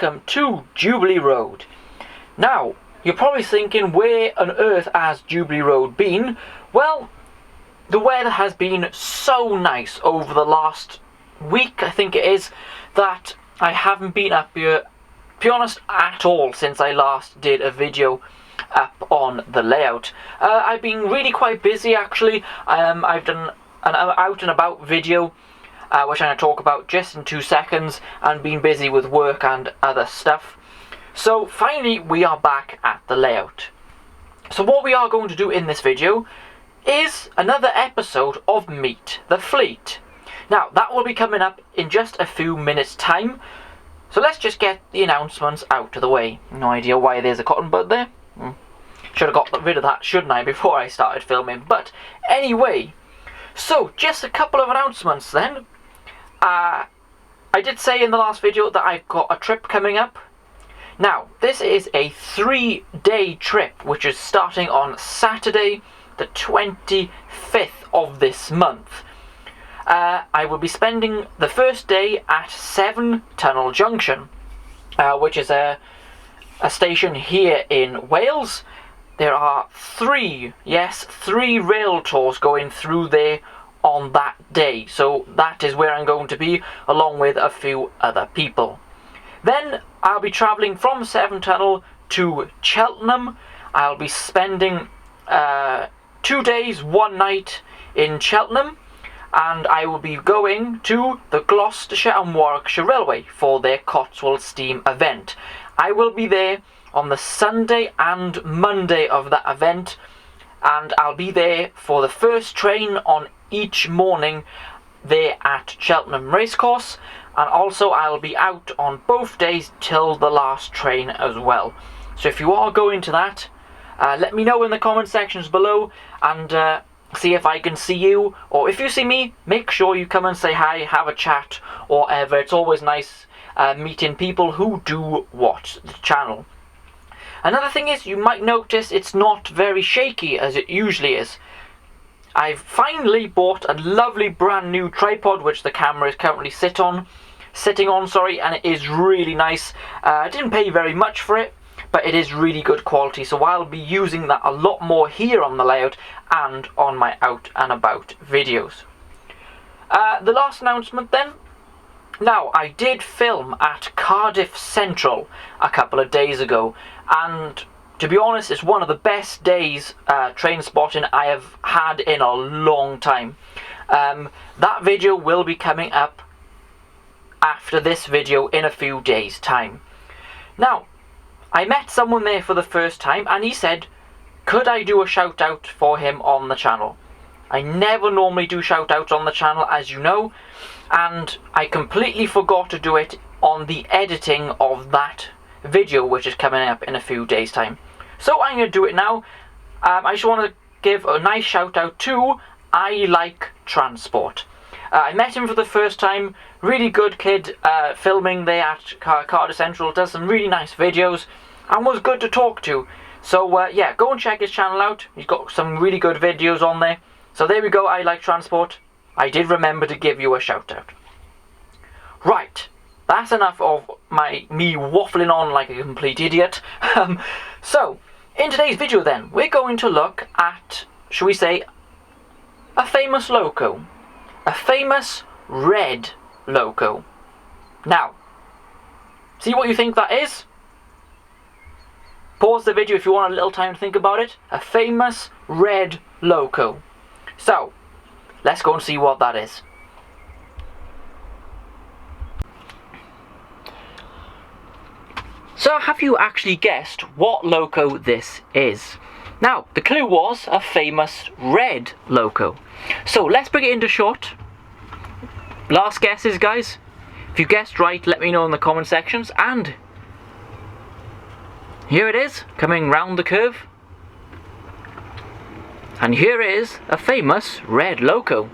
welcome to Jubilee Road. Now, you're probably thinking, where on earth has Jubilee Road been? Well, the weather has been so nice over the last week, I think it is, that I haven't been up here, to be honest, at all since I last did a video up on the layout. I've been really quite busy actually. I've done an out and about video, which I'm going to talk about just in 2 seconds, and been busy with work and other stuff. So finally we are back at the layout. So what we are going to do in this video is another episode of Meet the Fleet. Now that will be coming up in just a few minutes time, so let's just get the announcements out of the way. No idea why there's a cotton bud there. Should have got rid of that, shouldn't I, before I started filming. But anyway, so just a couple of announcements then. I did say in the last video that I've got a trip coming up. Now, this is a 3-day trip, which is starting on Saturday, the 25th of this month. I will be spending the first day at 7 Tunnel Junction, which is a station here in Wales. There are 3 rail tours going through there on that day, so that is where I'm going to be, along with a few other people. Then I'll be travelling from 7 Tunnel to Cheltenham. I'll be spending 2 days, 1 night in Cheltenham, and I will be going to the Gloucestershire and Warwickshire Railway for their Cotswold Steam event. I will be there on the Sunday and Monday of that event, and I'll be there for the first train on each morning there at Cheltenham Racecourse, and also I'll be out on both days till the last train as well. So if you are going to that, let me know in the comment sections below, and see if I can see you, or if you see me, make sure you come and say hi, have a chat, or whatever. It's always nice meeting people who do watch the channel. Another thing is, you might notice it's not very shaky as it usually is. I've finally bought a lovely brand new tripod, which the camera is currently sitting on, and it is really nice. I didn't pay very much for it, but it is really good quality, so I'll be using that a lot more here on the layout and on my out and about videos. The last announcement then. Now, I did film at Cardiff Central a couple of days ago, and to be honest, it's one of the best days train spotting I have had in a long time. That video will be coming up after this video in a few days' time. Now, I met someone there for the first time, and he said, could I do a shout out for him on the channel? I never normally do shout outs on the channel, as you know, and I completely forgot to do it on the editing of that video, which is coming up in a few days' time. So I'm going to do it now. I just want to give a nice shout out to I Like Transport. I met him for the first time. Really good kid, filming there at Cardiff Central. Does some really nice videos and was good to talk to. So yeah, go and check his channel out. He's got some really good videos on there. So there we go, I Like Transport. I did remember to give you a shout out. Right, that's enough of me waffling on like a complete idiot. So, in today's video then, we're going to look at, shall we say, a famous loco. A famous red loco. Now, see what you think that is? Pause the video if you want a little time to think about it. A famous red loco. So, let's go and see what that is. So, have you actually guessed what loco this is? Now, the clue was a famous red loco. So, let's bring it into short. Last guesses, guys. If you guessed right, let me know in the comment sections. And here it is, coming round the curve. And here is a famous red loco.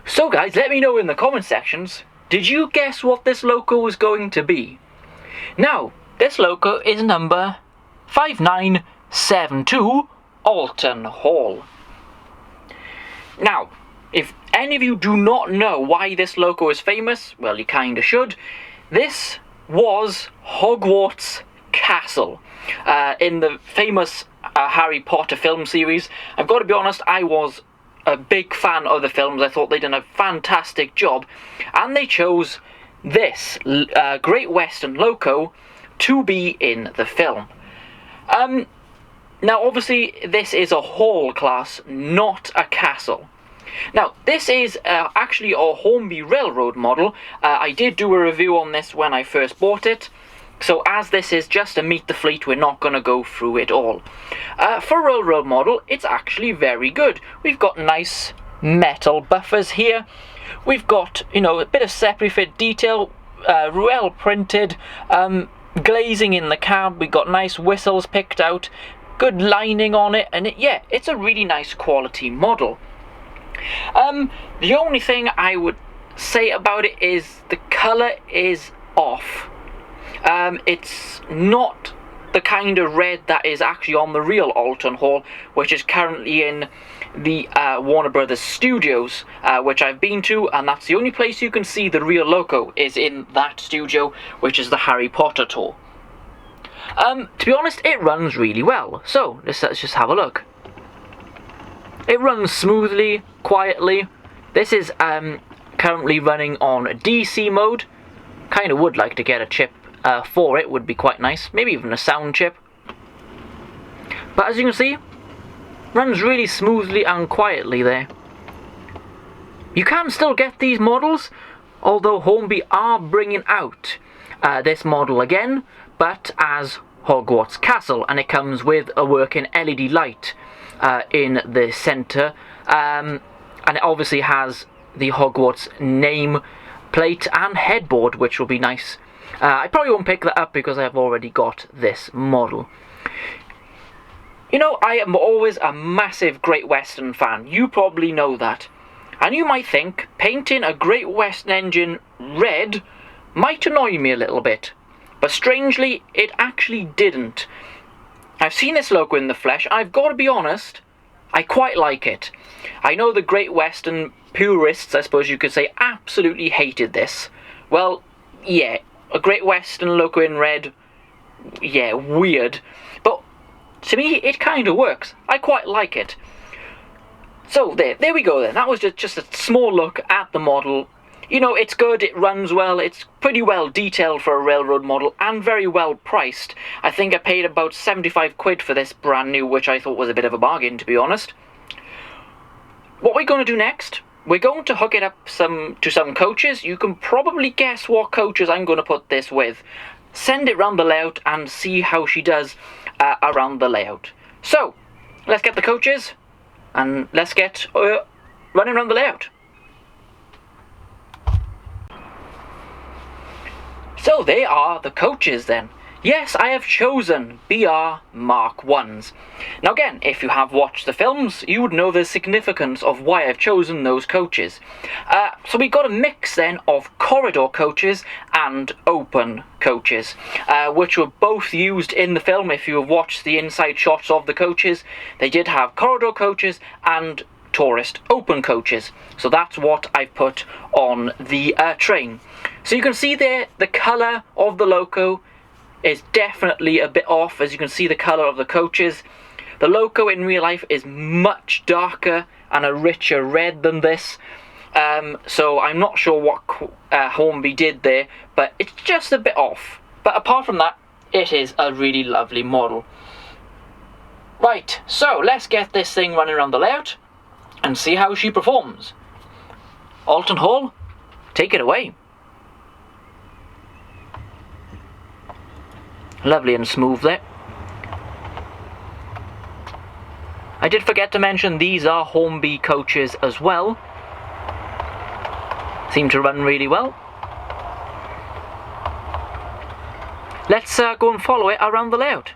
So guys, let me know in the comment sections, did you guess what this loco was going to be? Now, this loco is number 5972 Alton Hall. Now, if any of you do not know why this loco is famous, well, you kinda should. This was Hogwarts Castle in the famous Harry Potter film series. I've got to be honest, I was a big fan of the films. I thought they'd done a fantastic job, and they chose this Great Western loco to be in the film. Now, obviously, this is a hall class, not a castle. Now, this is actually a Hornby Railroad model. I did do a review on this when I first bought it, so as this is just a meet the fleet, we're not going to go through it all. For a railroad model, it's actually very good. We've got nice metal buffers here. We've got, you know, a bit of semi-fit detail, well printed, glazing in the cab. We've got nice whistles picked out, good lining on it, and yeah, it's a really nice quality model. The only thing I would say about it is the colour is off. It's not the kind of red that is actually on the real Alton Hall, which is currently in the Warner Brothers studios, which I've been to, and that's the only place you can see the real loco, is in that studio, which is the Harry Potter tour. To be honest, it runs really well, so let's just have a look. It runs smoothly, quietly. This is currently running on DC mode. Kind of would like to get a chip for it, would be quite nice. Maybe even a sound chip. But as you can see, runs really smoothly and quietly there. You can still get these models, although Hornby are bringing out this model again, but as Hogwarts Castle, and it comes with a working LED light in the centre, and it obviously has the Hogwarts name plate and headboard, which will be nice. I probably won't pick that up because I have already got this model. You know, I am always a massive Great Western fan. You probably know that. And you might think painting a Great Western engine red might annoy me a little bit. But strangely, it actually didn't. I've seen this logo in the flesh. I've got to be honest, I quite like it. I know the Great Western purists, I suppose you could say, absolutely hated this. Well, yeah, a Great Western logo in red, yeah, weird. But to me, it kind of works. I quite like it. So there we go then. That was just a small look at the model. You know, it's good, it runs well, it's pretty well detailed for a railroad model, and very well priced. I think I paid about 75 quid for this brand new, which I thought was a bit of a bargain, to be honest. What we're going to do next, we're going to hook it up to some coaches. You can probably guess what coaches I'm going to put this with. Send it round the layout and see how she does around the layout. So, let's get the coaches, and let's get running around the layout. So they are the coaches then. Yes, I have chosen BR Mark 1s. Now again, if you have watched the films, you would know the significance of why I've chosen those coaches. So we've got a mix then of corridor coaches and open coaches, which were both used in the film. If you have watched the inside shots of the coaches, they did have corridor coaches and tourist open coaches. So that's what I've put on the train. So you can see there, the colour of the loco is definitely a bit off. As you can see, the colour of the coaches. The loco in real life is much darker and a richer red than this. So I'm not sure what Hornby did there, but it's just a bit off. But apart from that, it is a really lovely model. Right, so let's get this thing running around the layout and see how she performs. Alton Hall, take it away. Lovely and smooth there. I did forget to mention these are Hornby coaches as well. Seem to run really well. Let's go and follow it around the layout.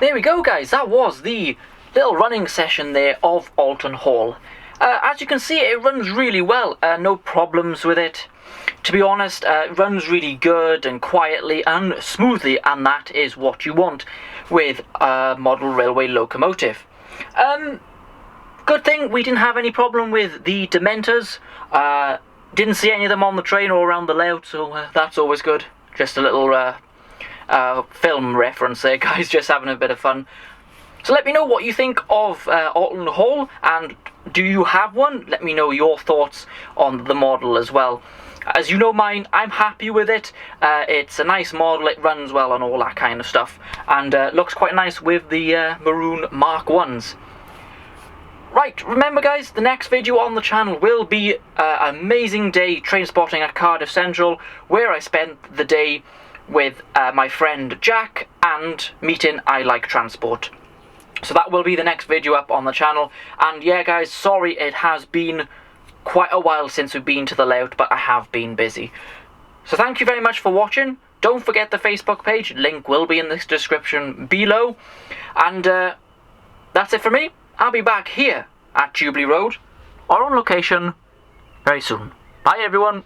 there we go, guys. That was the little running session there of Alton Hall. As you can see, it runs really well. No problems with it. To be honest, it runs really good and quietly and smoothly, and that is what you want with a model railway locomotive. Good thing we didn't have any problem with the Dementors. Didn't see any of them on the train or around the layout, so that's always good. Just a little film reference there, guys, just having a bit of fun. So let me know what you think of Alton Hall, and do you have one? Let me know your thoughts on the model as well. As you know mine, I'm happy with it. It's a nice model, it runs well and all that kind of stuff, and looks quite nice with the maroon Mark 1s. Right, remember guys, the next video on the channel will be an amazing day train spotting at Cardiff Central, where I spent the day with my friend Jack and meeting I Like Transport. So that will be the next video up on the channel. And yeah guys, sorry it has been quite a while since we've been to the layout, but I have been busy. So thank you very much for watching. Don't forget the Facebook page, link will be in the description below. And that's it for me. I'll be back here at Jubilee Road, or on location, very soon. Bye everyone.